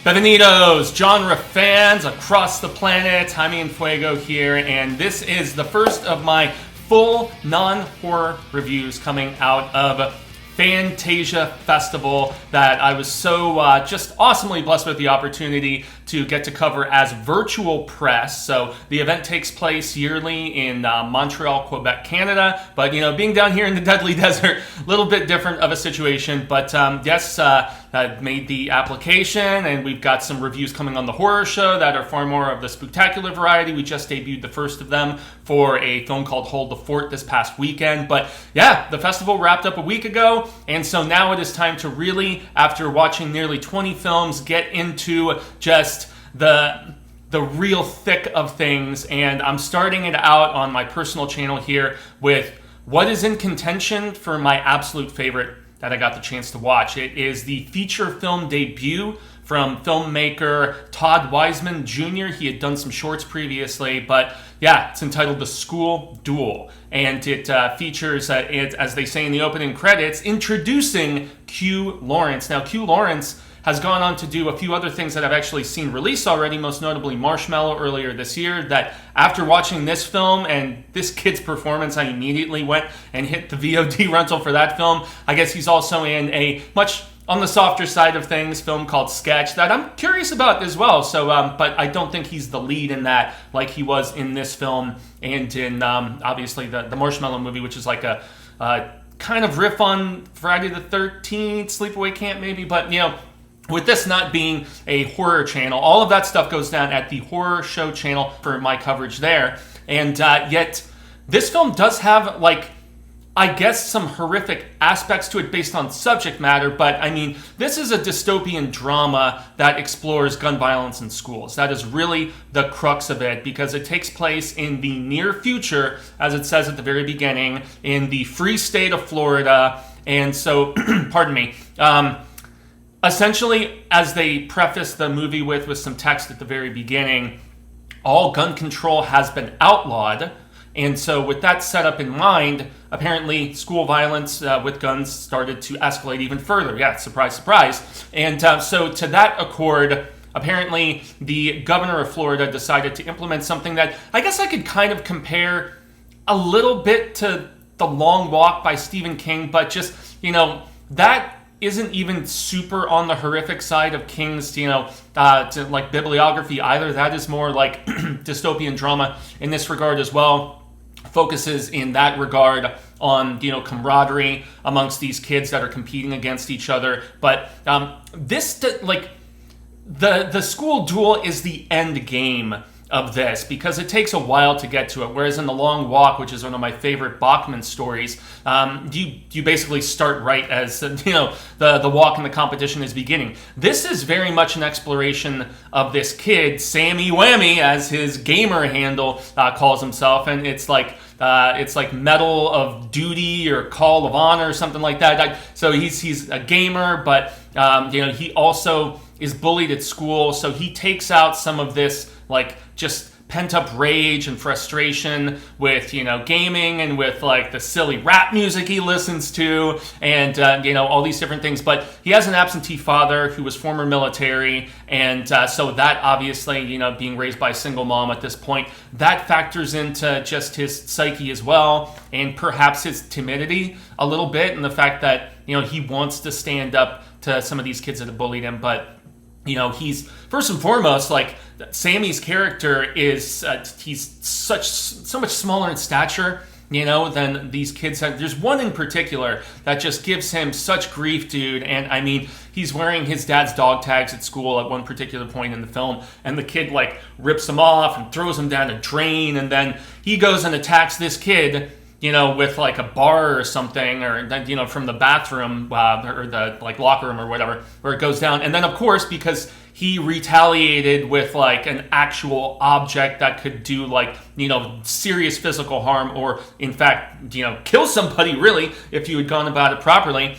Bienvenidos, genre fans across the planet. Jaime En Fuego here, and this is the first of my full non-horror reviews coming out of Fantasia Festival that I was so just awesomely blessed with the opportunity to get to cover as virtual press. So the event takes place yearly in Montreal, Quebec, Canada. But, you know, being down here in the deadly desert, a little bit different of a situation. But yes, I made the application, and we've got some reviews coming on the horror show that are far more of the spectacular variety. We just debuted the first of them for a film called Hold the Fort this past weekend. But yeah, the festival wrapped up a week ago, and so now it is time to really, after watching nearly 20 films, get into just the real thick of things. And I'm starting it out on my personal channel here with what is in contention for my absolute favorite that I got the chance to watch. It is the feature film debut from filmmaker Todd Wiseman Jr. He had done some shorts previously, but yeah, it's entitled The School Duel. And it features, as they say in the opening credits, introducing Q Lawrence. Now, Q Lawrence has gone on to do a few other things that I've actually seen released already, most notably Marshmallow earlier this year, that after watching this film and this kid's performance, I immediately went and hit the VOD rental for that film. I guess he's also in a much on the softer side of things film called Sketch that I'm curious about as well. So, but I don't think he's the lead in that like he was in this film and in obviously the Marshmallow movie, which is like a kind of riff on Friday the 13th, Sleepaway Camp maybe, but you know, with this not being a horror channel, all of that stuff goes down at the horror show channel for my coverage there. And yet, this film does have, like, I guess some horrific aspects to it based on subject matter. But, I mean, this is a dystopian drama that explores gun violence in schools. That is really the crux of it, because it takes place in the near future, as it says at the very beginning, in the free state of Florida. And so, pardon me, essentially, as they preface the movie with some text at the very beginning, all gun control has been outlawed. And so with that setup in mind, apparently school violence with guns started to escalate even further. Yeah, surprise, surprise. And so to that accord, apparently the governor of Florida decided to implement something that I guess I could kind of compare a little bit to The Long Walk by Stephen King, but just, you know, that isn't even super on the horrific side of King's, you know, to like bibliography either. That is more like dystopian drama in this regard as well. Focuses in that regard on, you know, camaraderie amongst these kids that are competing against each other. But this, like, the school duel is the end game of this, because it takes a while to get to it. Whereas in The Long Walk, which is one of my favorite Bachman stories, you basically start right as, you know, the walk in the competition is beginning. This is very much an exploration of this kid, Sammy Whammy, as his gamer handle calls himself, and it's like Medal of Duty or Call of Honor or something like that. So he's a gamer, but you know, he also is bullied at school, so he takes out some of this like just pent-up rage and frustration with, you know, gaming and with like the silly rap music he listens to and you know, all these different things. But he has an absentee father who was former military, and so that obviously, you know, being raised by a single mom at this point, that factors into just his psyche as well, and perhaps his timidity a little bit, and the fact that, you know, he wants to stand up to some of these kids that have bullied him. But you know, he's first and foremost, like, Sammy's character is he's so much smaller in stature, you know, than these kids have. There's one in particular that just gives him such grief, dude. And I mean, he's wearing his dad's dog tags at school at one particular point in the film, and the kid like rips them off and throws them down a drain, and then he goes and attacks this kid, you know, with like a bar or something, or, you know, from the bathroom or the like locker room or whatever, where it goes down. And then of course, because he retaliated with like an actual object that could do like, you know, serious physical harm, or in fact, you know, kill somebody really if you had gone about it properly.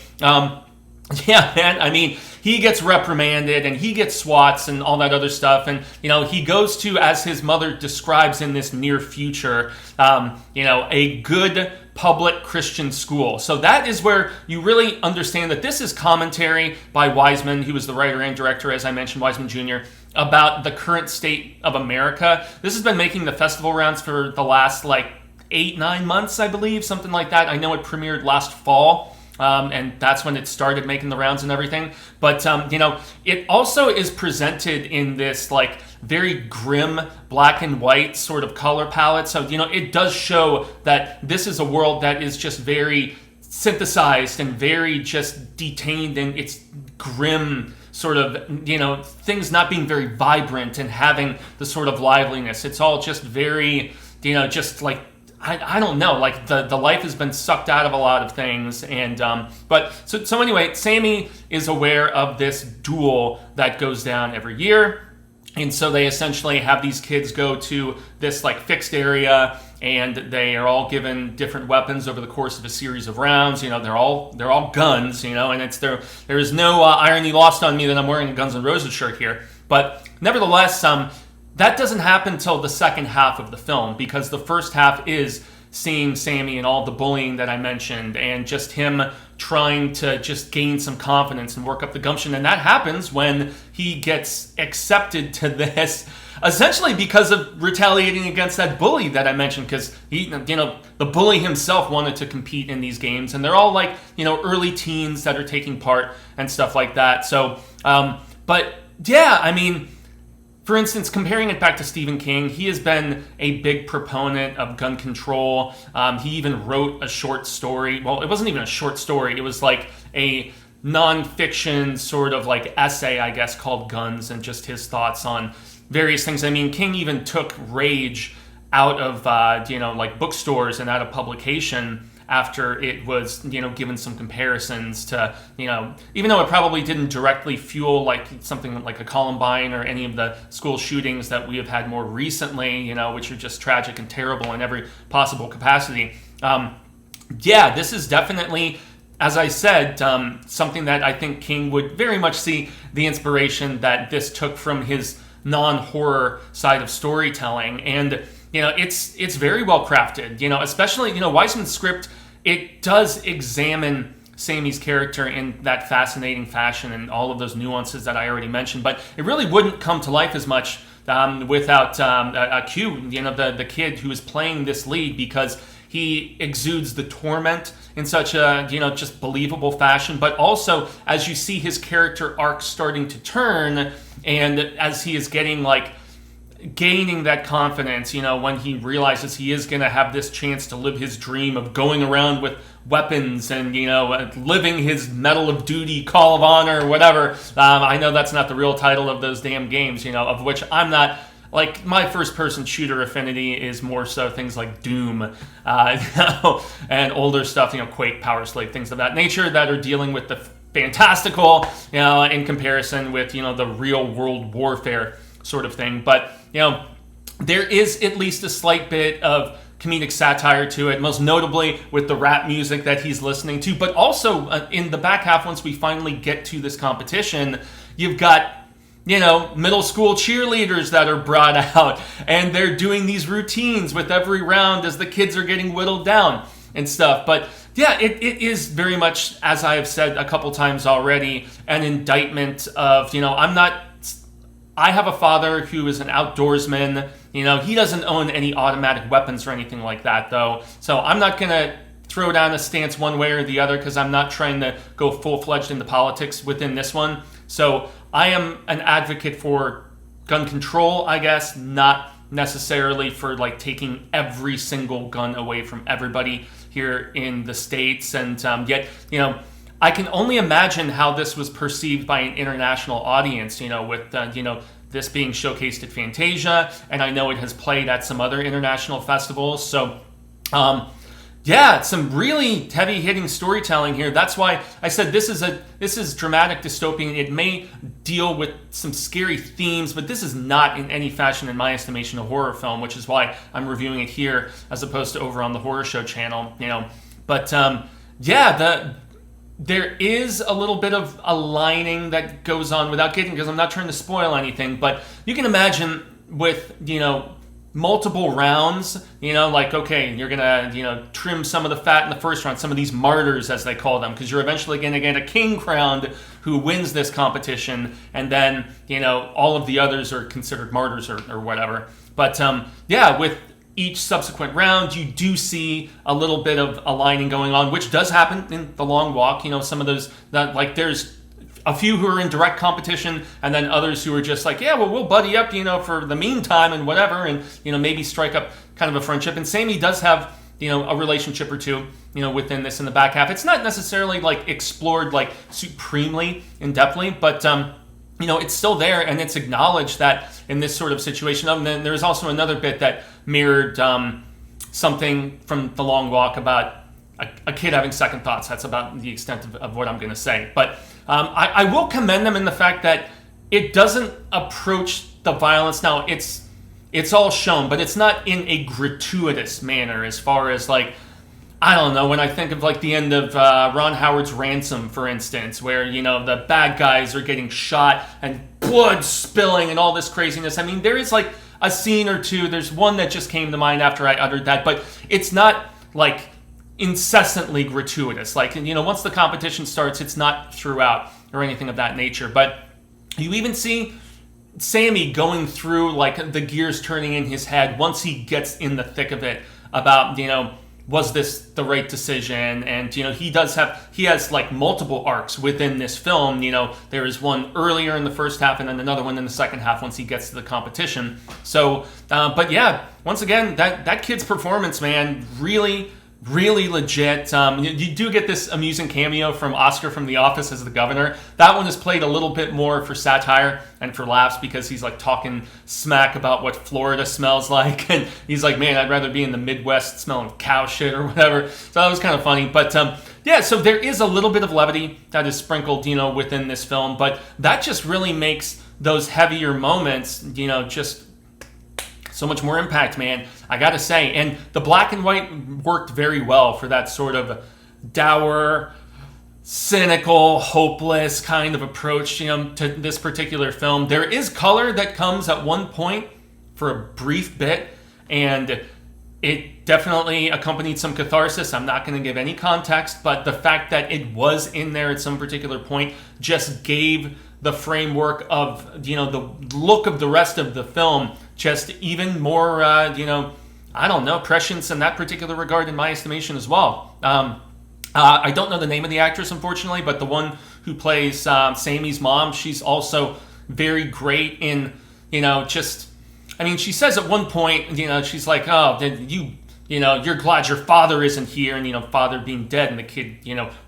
Yeah, man, I mean, he gets reprimanded and he gets swats and all that other stuff. And, you know, he goes to, as his mother describes in this near future, you know, a good public Christian school. So that is where you really understand that this is commentary by Wiseman, who was the writer and director, as I mentioned, Wiseman Jr., about the current state of America. This has been making the festival rounds for the last 8-9 months, I believe, something like that. I know it premiered last fall. And that's when it started making the rounds and everything. But, it also is presented in this, very grim black and white sort of color palette. So, it does show that this is a world that is just very synthesized and very just detained in its grim sort of, things not being very vibrant and having the sort of liveliness. It's all just very, I don't know, the life has been sucked out of a lot of things. And so anyway, Sammy is aware of this duel that goes down every year. And so they essentially have these kids go to this fixed area, and they are all given different weapons over the course of a series of rounds. They're all guns, and it's there is no irony lost on me that I'm wearing a Guns N' Roses shirt here. But nevertheless, that doesn't happen until the second half of the film, because the first half is seeing Sammy and all the bullying that I mentioned, and just him trying to just gain some confidence and work up the gumption. And that happens when he gets accepted to this, essentially because of retaliating against that bully that I mentioned, because he, the bully himself wanted to compete in these games, and they're all early teens that are taking part and stuff like that. So, but yeah, I mean, for instance, comparing it back to Stephen King, he has been a big proponent of gun control. He even wrote a short story. Well, it wasn't even a short story. It was a nonfiction sort of essay, I guess, called Guns, and just his thoughts on various things. I mean, King even took Rage out of, bookstores and out of publication after it was, given some comparisons to, even though it probably didn't directly fuel something like a Columbine or any of the school shootings that we have had more recently, which are just tragic and terrible in every possible capacity. This is definitely, as I said, something that I think King would very much see the inspiration that this took from his non-horror side of storytelling. And, it's very well crafted, especially, Wiseman's script, it does examine Sammy's character in that fascinating fashion and all of those nuances that I already mentioned, but it really wouldn't come to life as much without Q, the kid who is playing this lead, because he exudes the torment in such a, just believable fashion, but also as you see his character arc starting to turn, and as he is getting gaining that confidence, when he realizes he is going to have this chance to live his dream of going around with weapons and, living his Medal of Duty, Call of Honor, whatever. I know that's not the real title of those damn games, of which I'm not, my first-person shooter affinity is more so things like Doom, and older stuff, Quake, Power Slave, things of that nature that are dealing with the fantastical, in comparison with, the real world warfare sort of thing. But, there is at least a slight bit of comedic satire to it, most notably with the rap music that he's listening to. But also in the back half, once we finally get to this competition, you've got, middle school cheerleaders that are brought out, and they're doing these routines with every round as the kids are getting whittled down and stuff. But yeah, it is very much, as I have said a couple times already, an indictment of, I have a father who is an outdoorsman. He doesn't own any automatic weapons or anything like that, though. So I'm not going to throw down a stance one way or the other, because I'm not trying to go full-fledged into politics within this one. So I am an advocate for gun control, I guess, not necessarily for taking every single gun away from everybody here in the States. And yet, I can only imagine how this was perceived by an international audience, with, this being showcased at Fantasia, and I know it has played at some other international festivals. So, some really heavy-hitting storytelling here. That's why I said this is dramatic dystopian. It may deal with some scary themes, but this is not in any fashion, in my estimation, a horror film, which is why I'm reviewing it here as opposed to over on the Horror Show channel. But there is a little bit of a lining that goes on without getting, because I'm not trying to spoil anything, but you can imagine with, multiple rounds, like, okay, you're gonna, trim some of the fat in the first round, some of these martyrs, as they call them, because you're eventually gonna get a king crowned who wins this competition, and then, all of the others are considered martyrs or whatever. But with each subsequent round, you do see a little bit of aligning going on, which does happen in the long walk. Some of those, there's a few who are in direct competition, and then others who are just like, yeah, well, we'll buddy up, for the meantime and whatever, and, maybe strike up kind of a friendship. And Sammy does have, a relationship or two, within this in the back half. It's not necessarily, explored, supremely in-depthly, but, it's still there, and it's acknowledged that in this sort of situation. And then there's also another bit that mirrored something from The Long Walk about a kid having second thoughts. That's about the extent of what I'm going to say. But I will commend them in the fact that it doesn't approach the violence. Now, it's all shown, but it's not in a gratuitous manner as far as, I don't know, when I think of, the end of Ron Howard's Ransom, for instance, where, the bad guys are getting shot and blood spilling and all this craziness. I mean, there is, a scene or two. There's one that just came to mind after I uttered that, but it's not, incessantly gratuitous. Once the competition starts, it's not throughout or anything of that nature. But you even see Sammy going through, the gears turning in his head once he gets in the thick of it about, was this the right decision? And, he has multiple arcs within this film. There is one earlier in the first half and then another one in the second half once he gets to the competition. So, but yeah, once again, that kid's performance, man, really legit. You do get this amusing cameo from Oscar from The Office as the governor. That one is played a little bit more for satire and for laughs because he's talking smack about what Florida smells like, and he's like, man, I'd rather be in the Midwest smelling cow shit or whatever. So that was kind of funny. But so there is a little bit of levity that is sprinkled, within this film, but that just really makes those heavier moments, just so much more impact, man, I gotta say. And the black and white worked very well for that sort of dour, cynical, hopeless kind of approach, to this particular film. There is color that comes at one point for a brief bit, and it definitely accompanied some catharsis. I'm not going to give any context, but the fact that it was in there at some particular point just gave the framework of, the look of the rest of the film just even more, I don't know, prescience in that particular regard in my estimation as well. I don't know the name of the actress, unfortunately, but the one who plays Sammy's mom, she's also very great in, she says at one point, she's like, oh, you're glad your father isn't here, and, father being dead, and the kid,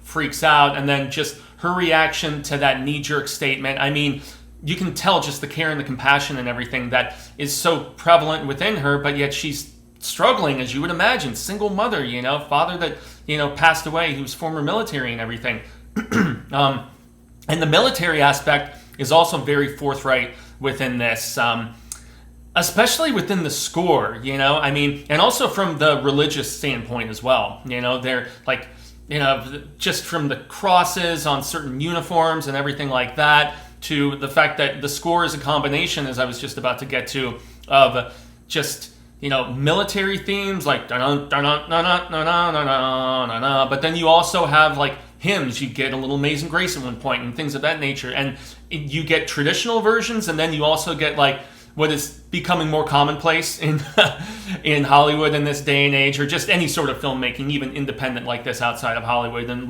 freaks out, and then just her reaction to that knee-jerk statement. I mean, you can tell just the care and the compassion and everything that is so prevalent within her, but yet she's struggling, as you would imagine. Single mother, father that, passed away, who was former military and everything. And the military aspect is also very forthright within this, especially within the score, and also from the religious standpoint as well. They're just from the crosses on certain uniforms and everything like that, to the fact that the score is a combination, as I was just about to get to, of just, military themes like but then you also have hymns. You get a little Amazing Grace at one point and things of that nature, and you get traditional versions, and then you also get what is becoming more commonplace in in Hollywood in this day and age, or just any sort of filmmaking, even independent like this outside of Hollywood, and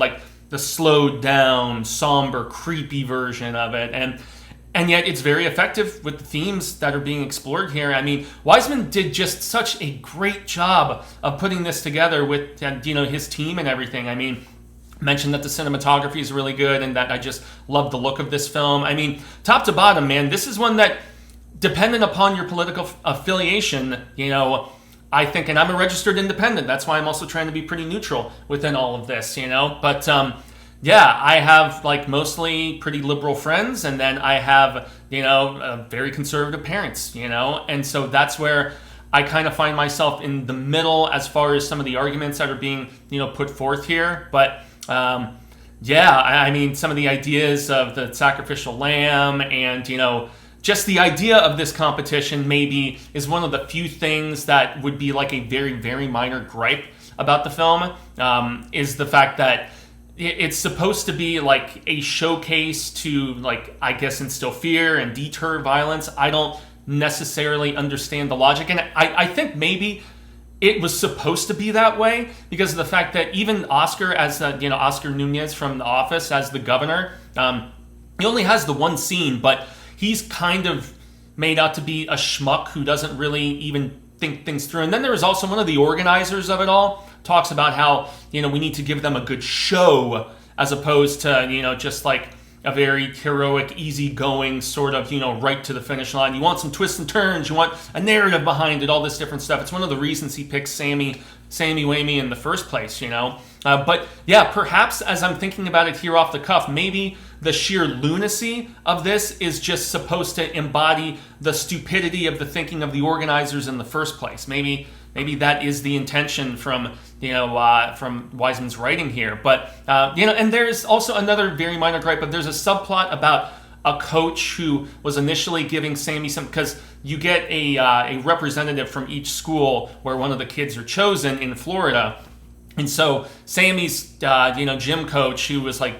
the slowed down, somber, creepy version of it. And yet it's very effective with the themes that are being explored here. I mean, Wiseman did just such a great job of putting this together with, his team and everything. I mean, mentioned that the cinematography is really good and that I just love the look of this film. I mean, top to bottom, man, this is one that, dependent upon your political affiliation, I think, and I'm a registered independent, that's why I'm also trying to be pretty neutral within all of this, but I have mostly pretty liberal friends, and then I have, very conservative parents, and so that's where I kind of find myself in the middle as far as some of the arguments that are being, put forth here. But I mean, some of the ideas of the sacrificial lamb and, just the idea of this competition maybe is one of the few things that would be like a very, very minor gripe about the film, is the fact that it's supposed to be like a showcase to, like, I guess, instill fear and deter violence. I don't necessarily understand the logic, and I think maybe it was supposed to be that way because of the fact that even Oscar, as Oscar Nunez from The Office as the governor, he only has the one scene, but he's kind of made out to be a schmuck who doesn't really even think things through. And then there was also one of the organizers of it all talks about how, we need to give them a good show as opposed to, just like a very heroic, easygoing sort of, right to the finish line. You want some twists and turns. You want a narrative behind it, all this different stuff. It's one of the reasons he picked Sammy Whammy in the first place, But yeah, perhaps as I'm thinking about it here off the cuff, maybe the sheer lunacy of this is just supposed to embody the stupidity of the thinking of the organizers in the first place. Maybe that is the intention from Wiseman's writing here. But and there's also another very minor gripe, but there's a subplot about a coach who was initially giving Sammy some, because you get a representative from each school where one of the kids are chosen in Florida, and so Sammy's gym coach, who was like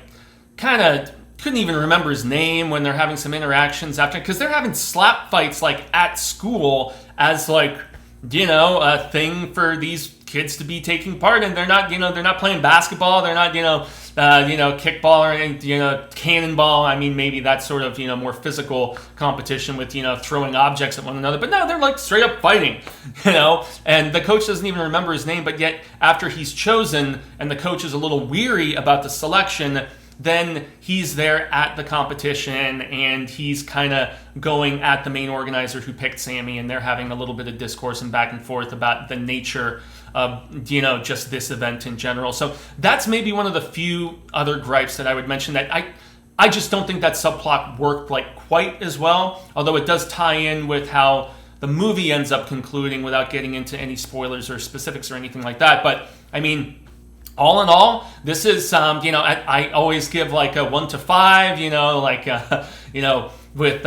kind of couldn't even remember his name when they're having some interactions after, because they're having slap fights like at school as like a thing for these kids to be taking part in. They're not playing basketball. They're not kickball or any, cannonball. I mean, maybe that sort of more physical competition with throwing objects at one another. But no, they're like straight up fighting, And the coach doesn't even remember his name. But yet after he's chosen and the coach is a little weary about the selection, then he's there at the competition and he's kind of going at the main organizer who picked Sammy, and they're having a little bit of discourse and back and forth about the nature of just this event in general. So that's maybe one of the few other gripes that I would mention, that I just don't think that subplot worked like quite as well, although it does tie in with how the movie ends up concluding without getting into any spoilers or specifics or anything like that. But I mean, all in all, this is, I always give like a 1 to 5, with,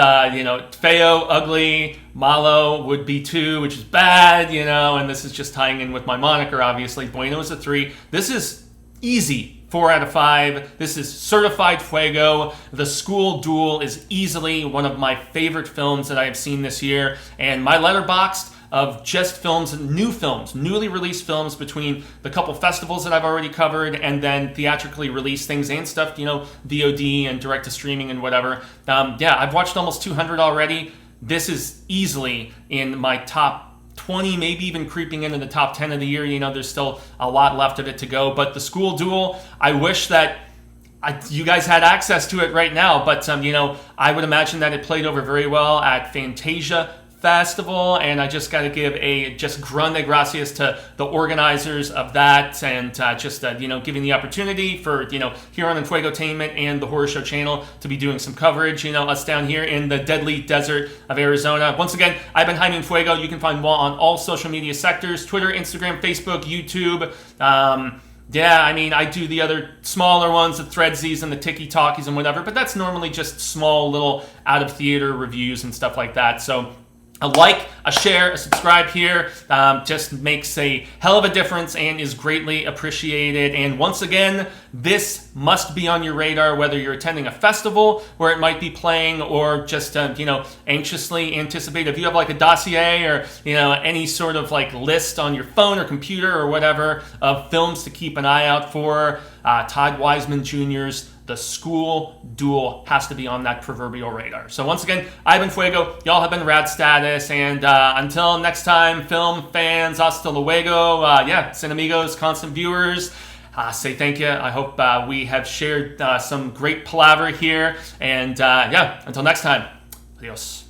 Feo, ugly, Malo would be 2, which is bad, and this is just tying in with my moniker, obviously. Bueno is a 3. This is easy 4 out of 5. This is certified Fuego. The School Duel is easily one of my favorite films that I have seen this year, and my letterboxd of just newly released films between the couple festivals that I've already covered and then theatrically released things and stuff, VOD and direct to streaming and whatever. I've watched almost 200 already. This is easily in my top 20, maybe even creeping into the top 10 of the year. There's still a lot left of it to go. But the School Duel, I wish that you guys had access to it right now. But, I would imagine that it played over very well at Fantasia Festival, and I just got to give a just grande gracias to the organizers of that, and giving the opportunity for here on Enfuegotainment and the Horror Show channel to be doing some coverage. Us down here in the deadly desert of Arizona. Once again, I've been Jaime En Fuego. You can find me on all social media sectors: Twitter, Instagram, Facebook, YouTube. I do the other smaller ones, the Threadsies and the Tiki-Talkies and whatever, but that's normally just small little out of theater reviews and stuff like that. So a like, a share, a subscribe here just makes a hell of a difference and is greatly appreciated. And once again, this must be on your radar, whether you're attending a festival where it might be playing or just, anxiously anticipate. If you have like a dossier or, any sort of like list on your phone or computer or whatever of films to keep an eye out for, Todd Wiseman Jr.'s The School Duel has to be on that proverbial radar. So once again, I've been Fuego. Y'all have been Rad Status. And until next time, film fans, hasta luego. Cinemigos, constant viewers, say thank you. I hope we have shared some great palaver here. And until next time, adios.